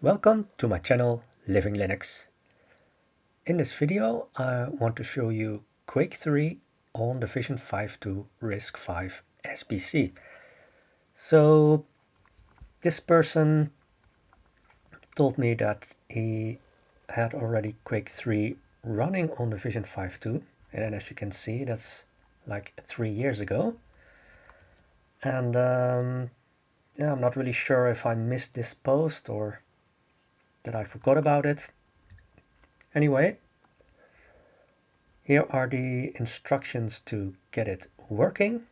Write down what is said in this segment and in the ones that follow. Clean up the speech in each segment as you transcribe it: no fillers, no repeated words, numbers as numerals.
Welcome to my channel Living Linux. In this video I want to show you Quake 3 on the VisionFive to RISC-V SBC. So this person told me that he had already Quake 3 running on the VisionFive 2, and as you can see that's like 3 years ago. And yeah, I'm not really sure if I missed this post or that I forgot about it. Anyway, here are the instructions to get it working.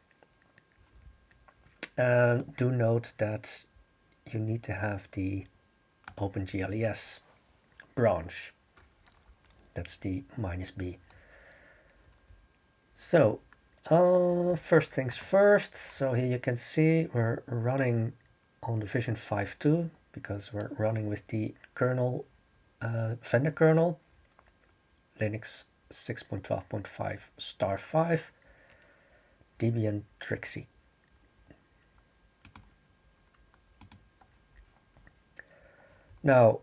And do note that you need to have the OpenGL branch. That's the -b. So, first things first. So here you can see we're running on the VisionFive 2 because we're running with the kernel, vendor kernel, Linux 6.12.5*5, Debian Trixie. Now,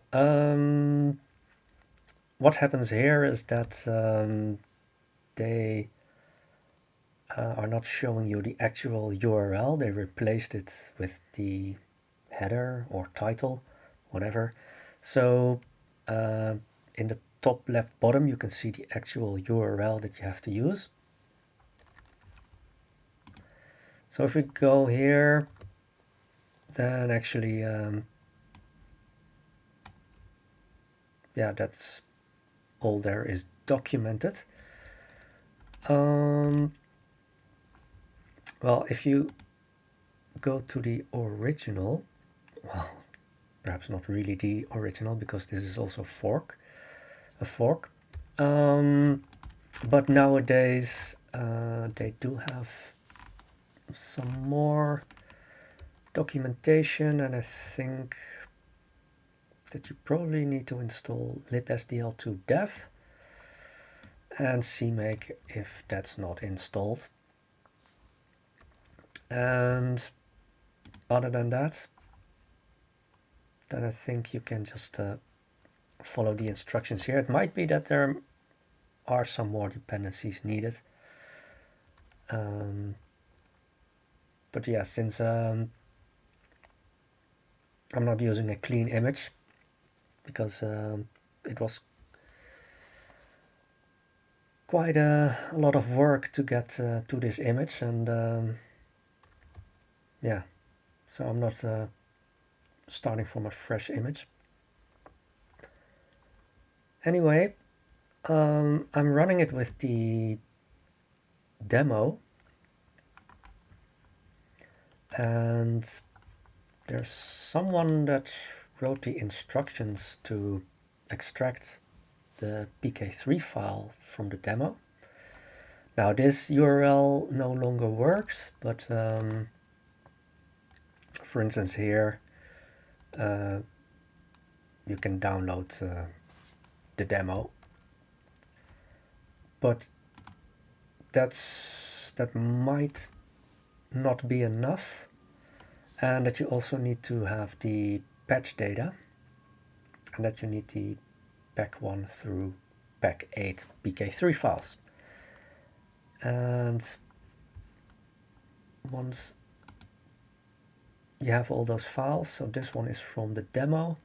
what happens here is that they are not showing you the actual URL. They replaced it with the header or title, whatever. So in the top left bottom you can see the actual URL that you have to use. So if we go here, then actually yeah, that's all there is documented. Well, if you go to the original, well, perhaps not really the original because this is also a fork. But nowadays they do have some more documentation, and I think that you probably need to install libsdl2dev and cmake if that's not installed. And other than that, then I think you can just follow the instructions here. It might be that there are some more dependencies needed. But yeah, since I'm not using a clean image because it was quite a lot of work to get to this image, and yeah, so I'm not starting from a fresh image. Anyway, I'm running it with the demo, and there's someone that wrote the instructions to extract the pk3 file from the demo. Now this URL no longer works, but for instance here you can download the demo, but that might not be enough, and that you also need to have the patch data, and that you need the pack1 through pack8 pk3 files. And once you have all those files, so this one is from the demo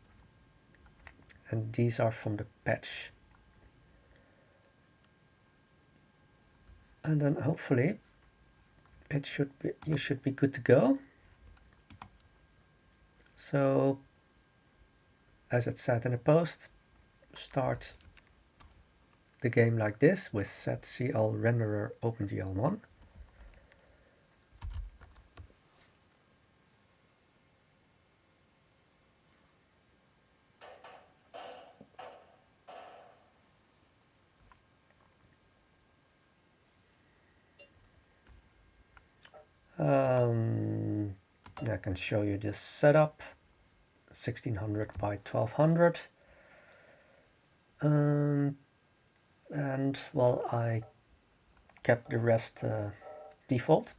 and these are from the patch, and then hopefully you should be good to go. So as it said in the post, start the game like this with setcl renderer OpenGL1. I can show you this setup, 1600 by 1200. And well, I kept the rest default.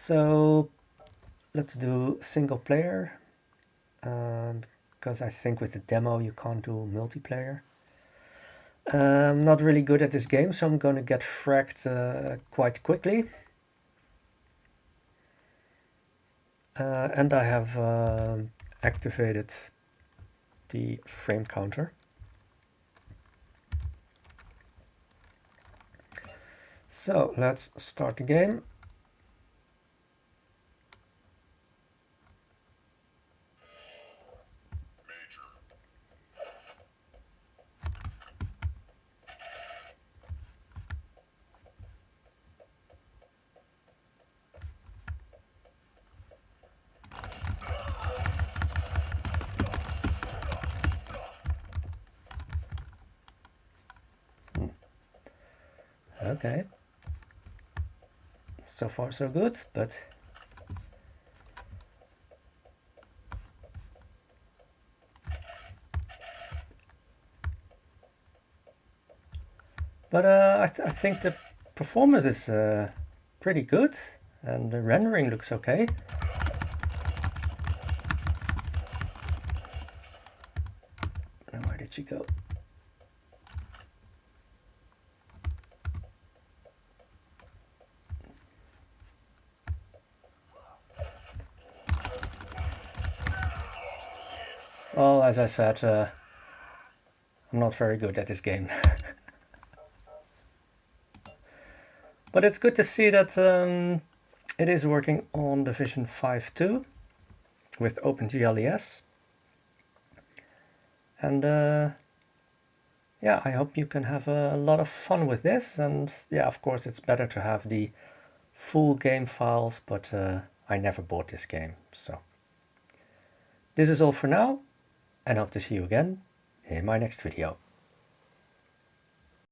So let's do single player, because I think with the demo you can't do multiplayer. I'm not really good at this game, so I'm going to get fragged quite quickly. And I have activated the frame counter. So let's start the game. Okay. So far so good, but I think the performance is pretty good, and the rendering looks okay. Now, where did you go? Well, as I said, I'm not very good at this game. But it's good to see that it is working on the VisionFive too, with OpenGL. And yeah, I hope you can have a lot of fun with this. And yeah, of course, it's better to have the full game files, but I never bought this game. So this is all for now, and hope to see you again in my next video.